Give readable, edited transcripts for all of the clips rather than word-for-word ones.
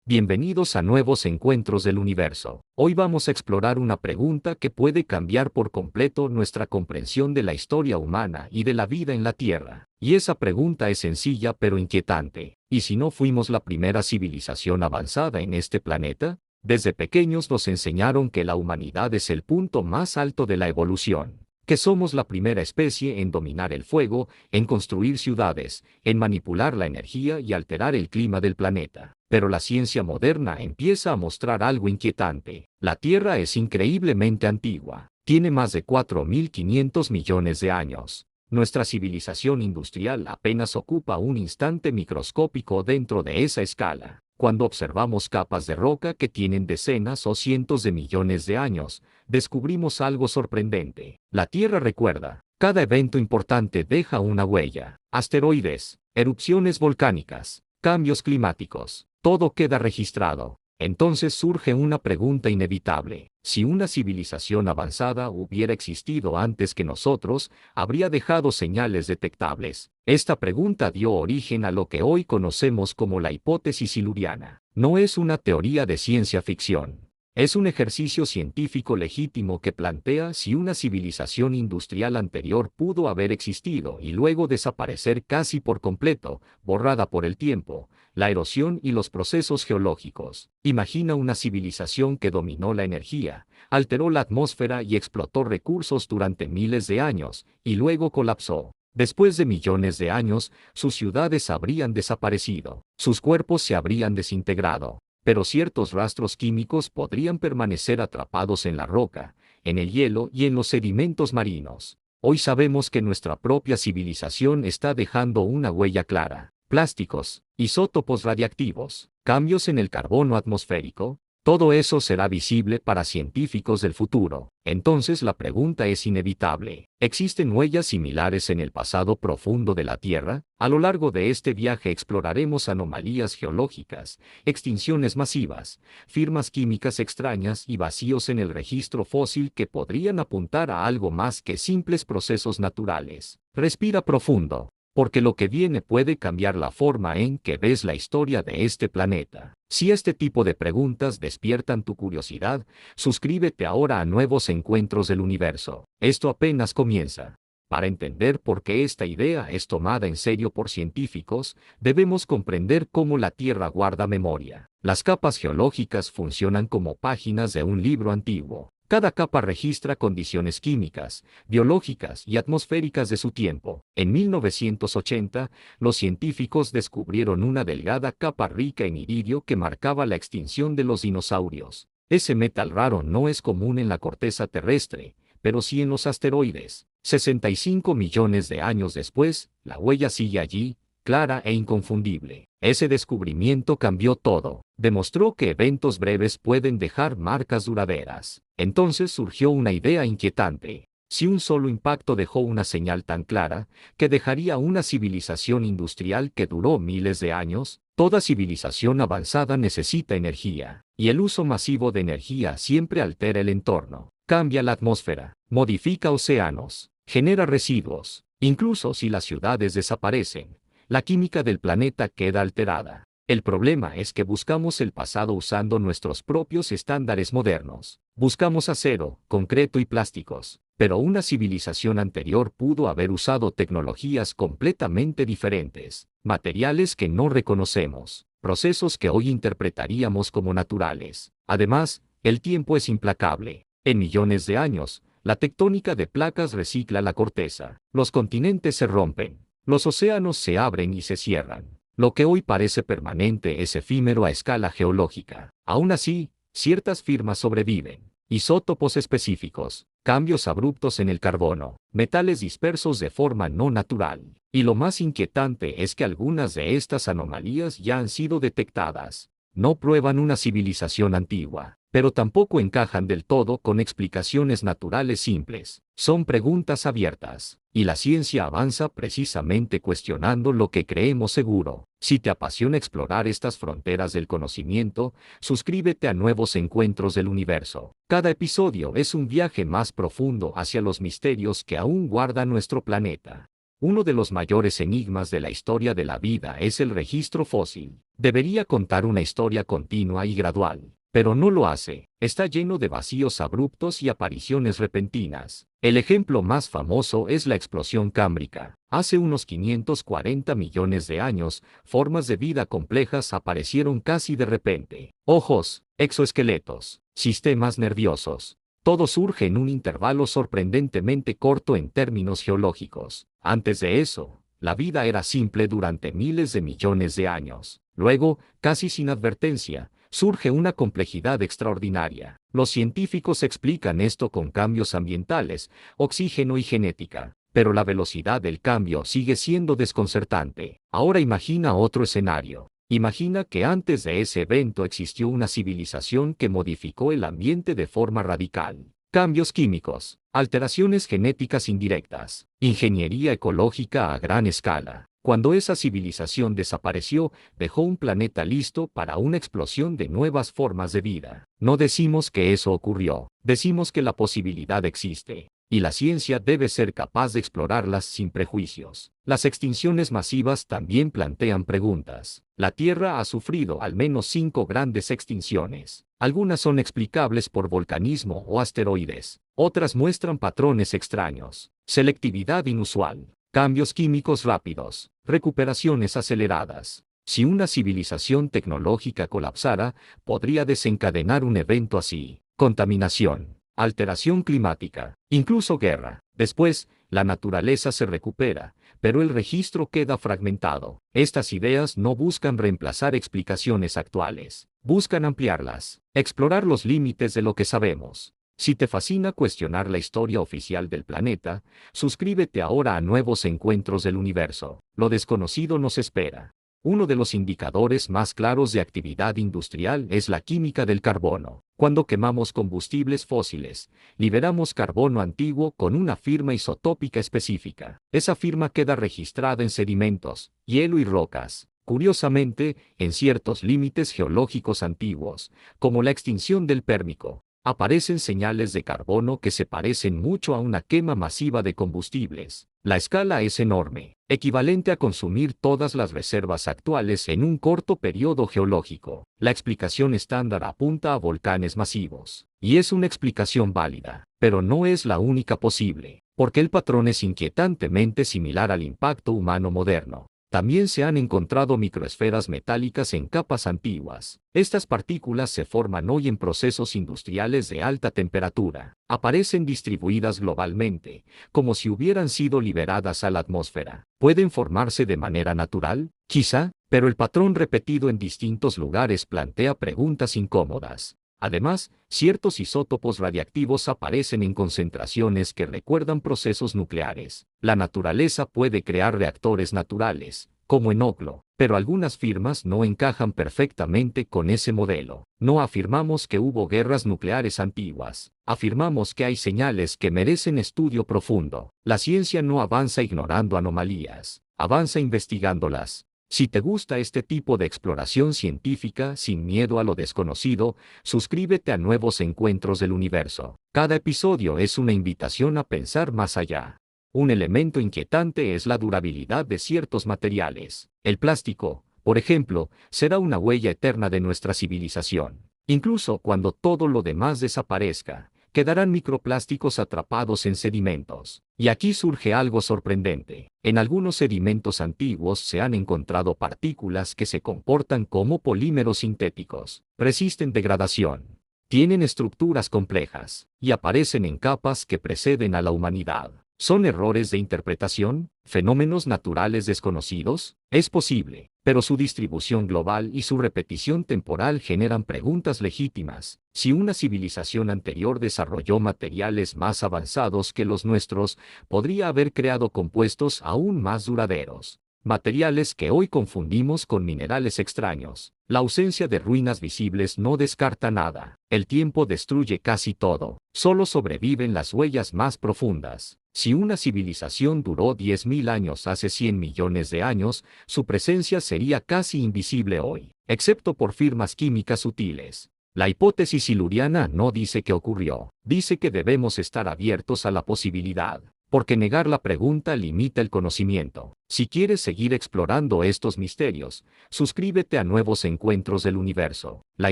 Bienvenidos a nuevos encuentros del universo. Hoy vamos a explorar una pregunta que puede cambiar por completo nuestra comprensión de la historia humana y de la vida en la Tierra. Y esa pregunta es sencilla pero inquietante. ¿Y si no fuimos la primera civilización avanzada en este planeta? Desde pequeños nos enseñaron que la humanidad es el punto más alto de la evolución, que somos la primera especie en dominar el fuego, en construir ciudades, en manipular la energía y alterar el clima del planeta. Pero la ciencia moderna empieza a mostrar algo inquietante. La Tierra es increíblemente antigua. Tiene más de 4.500 millones de años. Nuestra civilización industrial apenas ocupa un instante microscópico dentro de esa escala. Cuando observamos capas de roca que tienen decenas o cientos de millones de años, descubrimos algo sorprendente. La Tierra recuerda. Cada evento importante deja una huella. Asteroides, erupciones volcánicas, cambios climáticos. Todo queda registrado. Entonces surge una pregunta inevitable. Si una civilización avanzada hubiera existido antes que nosotros, habría dejado señales detectables. Esta pregunta dio origen a lo que hoy conocemos como la hipótesis siluriana. No es una teoría de ciencia ficción. Es un ejercicio científico legítimo que plantea si una civilización industrial anterior pudo haber existido y luego desaparecer casi por completo, borrada por el tiempo, la erosión y los procesos geológicos. Imagina una civilización que dominó la energía, alteró la atmósfera y explotó recursos durante miles de años, y luego colapsó. Después de millones de años, sus ciudades habrían desaparecido, sus cuerpos se habrían desintegrado. Pero ciertos rastros químicos podrían permanecer atrapados en la roca, en el hielo y en los sedimentos marinos. Hoy sabemos que nuestra propia civilización está dejando una huella clara. Plásticos, isótopos radiactivos, cambios en el carbono atmosférico, todo eso será visible para científicos del futuro. Entonces la pregunta es inevitable. ¿Existen huellas similares en el pasado profundo de la Tierra? A lo largo de este viaje exploraremos anomalías geológicas, extinciones masivas, firmas químicas extrañas y vacíos en el registro fósil que podrían apuntar a algo más que simples procesos naturales. Respira profundo, porque lo que viene puede cambiar la forma en que ves la historia de este planeta. Si este tipo de preguntas despiertan tu curiosidad, suscríbete ahora a nuevos encuentros del universo. Esto apenas comienza. Para entender por qué esta idea es tomada en serio por científicos, debemos comprender cómo la Tierra guarda memoria. Las capas geológicas funcionan como páginas de un libro antiguo. Cada capa registra condiciones químicas, biológicas y atmosféricas de su tiempo. En 1980, los científicos descubrieron una delgada capa rica en iridio que marcaba la extinción de los dinosaurios. Ese metal raro no es común en la corteza terrestre, pero sí en los asteroides. 65 millones de años después, la huella sigue allí, clara e inconfundible. Ese descubrimiento cambió todo. Demostró que eventos breves pueden dejar marcas duraderas. Entonces surgió una idea inquietante. Si un solo impacto dejó una señal tan clara, que dejaría una civilización industrial que duró miles de años, toda civilización avanzada necesita energía, y el uso masivo de energía siempre altera el entorno, cambia la atmósfera, modifica océanos, genera residuos. Incluso si las ciudades desaparecen, la química del planeta queda alterada. El problema es que buscamos el pasado usando nuestros propios estándares modernos. Buscamos acero, concreto y plásticos, pero una civilización anterior pudo haber usado tecnologías completamente diferentes, materiales que no reconocemos, procesos que hoy interpretaríamos como naturales. Además, el tiempo es implacable. En millones de años, la tectónica de placas recicla la corteza. Los continentes se rompen. Los océanos se abren y se cierran. Lo que hoy parece permanente es efímero a escala geológica. Aún así, ciertas firmas sobreviven. Isótopos específicos, cambios abruptos en el carbono, metales dispersos de forma no natural. Y lo más inquietante es que algunas de estas anomalías ya han sido detectadas. No prueban una civilización antigua, pero tampoco encajan del todo con explicaciones naturales simples. Son preguntas abiertas, y la ciencia avanza precisamente cuestionando lo que creemos seguro. Si te apasiona explorar estas fronteras del conocimiento, suscríbete a nuevos encuentros del universo. Cada episodio es un viaje más profundo hacia los misterios que aún guarda nuestro planeta. Uno de los mayores enigmas de la historia de la vida es el registro fósil. Debería contar una historia continua y gradual, pero no lo hace. Está lleno de vacíos abruptos y apariciones repentinas. El ejemplo más famoso es la explosión cámbrica. Hace unos 540 millones de años, formas de vida complejas aparecieron casi de repente. Ojos, exoesqueletos, sistemas nerviosos. Todo surge en un intervalo sorprendentemente corto en términos geológicos. Antes de eso, la vida era simple durante miles de millones de años. Luego, casi sin advertencia, surge una complejidad extraordinaria. Los científicos explican esto con cambios ambientales, oxígeno y genética, pero la velocidad del cambio sigue siendo desconcertante. Ahora imagina otro escenario. Imagina que antes de ese evento existió una civilización que modificó el ambiente de forma radical. Cambios químicos, alteraciones genéticas indirectas, ingeniería ecológica a gran escala. Cuando esa civilización desapareció, dejó un planeta listo para una explosión de nuevas formas de vida. No decimos que eso ocurrió, decimos que la posibilidad existe. Y la ciencia debe ser capaz de explorarlas sin prejuicios. Las extinciones masivas también plantean preguntas. La Tierra ha sufrido al menos 5 grandes extinciones. Algunas son explicables por volcanismo o asteroides. Otras muestran patrones extraños, selectividad inusual, cambios químicos rápidos, recuperaciones aceleradas. Si una civilización tecnológica colapsara, podría desencadenar un evento así: contaminación, alteración climática, incluso guerra. Después, la naturaleza se recupera, pero el registro queda fragmentado. Estas ideas no buscan reemplazar explicaciones actuales, buscan ampliarlas, explorar los límites de lo que sabemos. Si te fascina cuestionar la historia oficial del planeta, suscríbete ahora a Nuevos Encuentros del Universo. Lo desconocido nos espera. Uno de los indicadores más claros de actividad industrial es la química del carbono. Cuando quemamos combustibles fósiles, liberamos carbono antiguo con una firma isotópica específica. Esa firma queda registrada en sedimentos, hielo y rocas. Curiosamente, en ciertos límites geológicos antiguos, como la extinción del Pérmico, aparecen señales de carbono que se parecen mucho a una quema masiva de combustibles. La escala es enorme, equivalente a consumir todas las reservas actuales en un corto periodo geológico. La explicación estándar apunta a volcanes masivos, y es una explicación válida, pero no es la única posible, porque el patrón es inquietantemente similar al impacto humano moderno. También se han encontrado microesferas metálicas en capas antiguas. Estas partículas se forman hoy en procesos industriales de alta temperatura. Aparecen distribuidas globalmente, como si hubieran sido liberadas a la atmósfera. ¿Pueden formarse de manera natural? Quizá, pero el patrón repetido en distintos lugares plantea preguntas incómodas. Además, ciertos isótopos radiactivos aparecen en concentraciones que recuerdan procesos nucleares. La naturaleza puede crear reactores naturales, como en Oklo, pero algunas firmas no encajan perfectamente con ese modelo. No afirmamos que hubo guerras nucleares antiguas. Afirmamos que hay señales que merecen estudio profundo. La ciencia no avanza ignorando anomalías, avanza investigándolas. Si te gusta este tipo de exploración científica sin miedo a lo desconocido, suscríbete a Nuevos Encuentros del Universo. Cada episodio es una invitación a pensar más allá. Un elemento inquietante es la durabilidad de ciertos materiales. El plástico, por ejemplo, será una huella eterna de nuestra civilización. Incluso cuando todo lo demás desaparezca, quedarán microplásticos atrapados en sedimentos. Y aquí surge algo sorprendente. En algunos sedimentos antiguos se han encontrado partículas que se comportan como polímeros sintéticos, resisten degradación, tienen estructuras complejas, y aparecen en capas que preceden a la humanidad. ¿Son errores de interpretación? ¿Fenómenos naturales desconocidos? Es posible, pero su distribución global y su repetición temporal generan preguntas legítimas. Si una civilización anterior desarrolló materiales más avanzados que los nuestros, podría haber creado compuestos aún más duraderos. Materiales que hoy confundimos con minerales extraños. La ausencia de ruinas visibles no descarta nada. El tiempo destruye casi todo. Solo sobreviven las huellas más profundas. Si una civilización duró 10.000 años hace 100 millones de años, su presencia sería casi invisible hoy, excepto por firmas químicas sutiles. La hipótesis siluriana no dice que ocurrió, dice que debemos estar abiertos a la posibilidad. porque negar la pregunta limita el conocimiento. Si quieres seguir explorando estos misterios, suscríbete a Nuevos Encuentros del Universo. La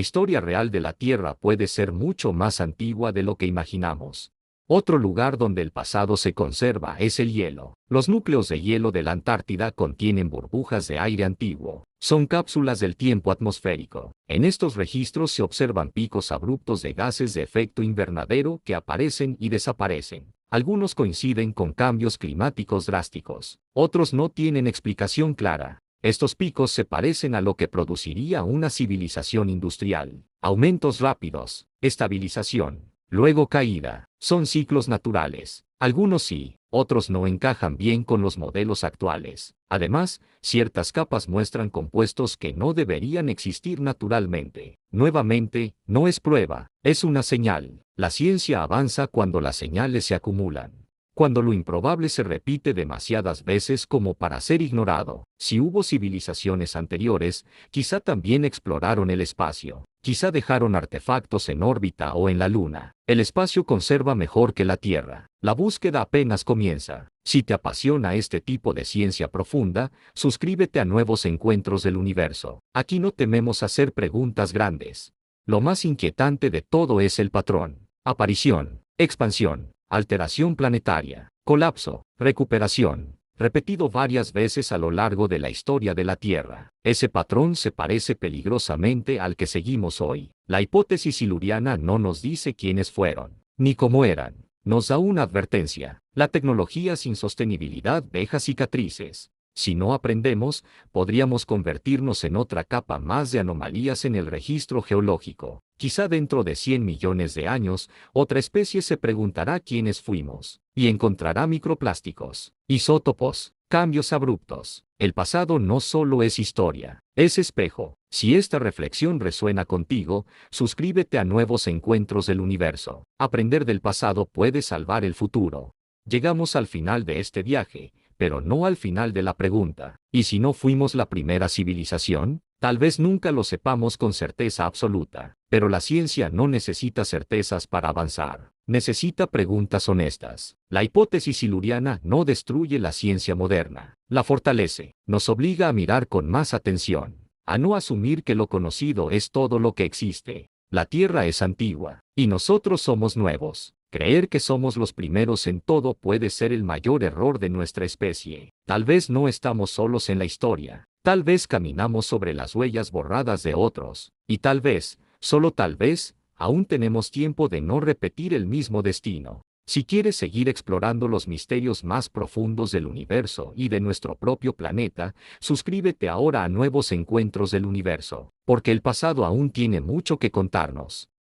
historia real de la Tierra puede ser mucho más antigua de lo que imaginamos. Otro lugar donde el pasado se conserva es el hielo. Los núcleos de hielo de la Antártida contienen burbujas de aire antiguo. Son cápsulas del tiempo atmosférico. En estos registros se observan picos abruptos de gases de efecto invernadero que aparecen y desaparecen. Algunos coinciden con cambios climáticos drásticos. Otros no tienen explicación clara. Estos picos se parecen a lo que produciría una civilización industrial. Aumentos rápidos, estabilización, luego caída. Son ciclos naturales. Algunos sí, otros no encajan bien con los modelos actuales. Además, ciertas capas muestran compuestos que no deberían existir naturalmente. Nuevamente, no es prueba, es una señal. La ciencia avanza cuando las señales se acumulan. Cuando lo improbable se repite demasiadas veces como para ser ignorado. Si hubo civilizaciones anteriores, quizá también exploraron el espacio. Quizá dejaron artefactos en órbita o en la Luna. El espacio conserva mejor que la Tierra. La búsqueda apenas comienza. Si te apasiona este tipo de ciencia profunda, suscríbete a Nuevos Encuentros del Universo. Aquí no tememos hacer preguntas grandes. Lo más inquietante de todo es el patrón. Aparición, expansión, alteración planetaria, colapso, recuperación, repetido varias veces a lo largo de la historia de la Tierra. Ese patrón se parece peligrosamente al que seguimos hoy. La hipótesis siluriana no nos dice quiénes fueron, ni cómo eran. Nos da una advertencia. La tecnología sin sostenibilidad deja cicatrices. Si no aprendemos, podríamos convertirnos en otra capa más de anomalías en el registro geológico. Quizá dentro de 100 millones de años, otra especie se preguntará quiénes fuimos, y encontrará microplásticos, isótopos, cambios abruptos. El pasado no solo es historia, es espejo. Si esta reflexión resuena contigo, suscríbete a Nuevos Encuentros del Universo. Aprender del pasado puede salvar el futuro. Llegamos al final de este viaje, pero no al final de la pregunta. ¿Y si no fuimos la primera civilización? Tal vez nunca lo sepamos con certeza absoluta, pero la ciencia no necesita certezas para avanzar. Necesita preguntas honestas. La hipótesis siluriana no destruye la ciencia moderna, la fortalece. Nos obliga a mirar con más atención, a no asumir que lo conocido es todo lo que existe. La Tierra es antigua, y nosotros somos nuevos. Creer que somos los primeros en todo puede ser el mayor error de nuestra especie. Tal vez no estamos solos en la historia. Tal vez caminamos sobre las huellas borradas de otros. Y tal vez, solo tal vez, aún tenemos tiempo de no repetir el mismo destino. Si quieres seguir explorando los misterios más profundos del universo y de nuestro propio planeta, suscríbete ahora a Nuevos Encuentros del Universo, porque el pasado aún tiene mucho que contarnos.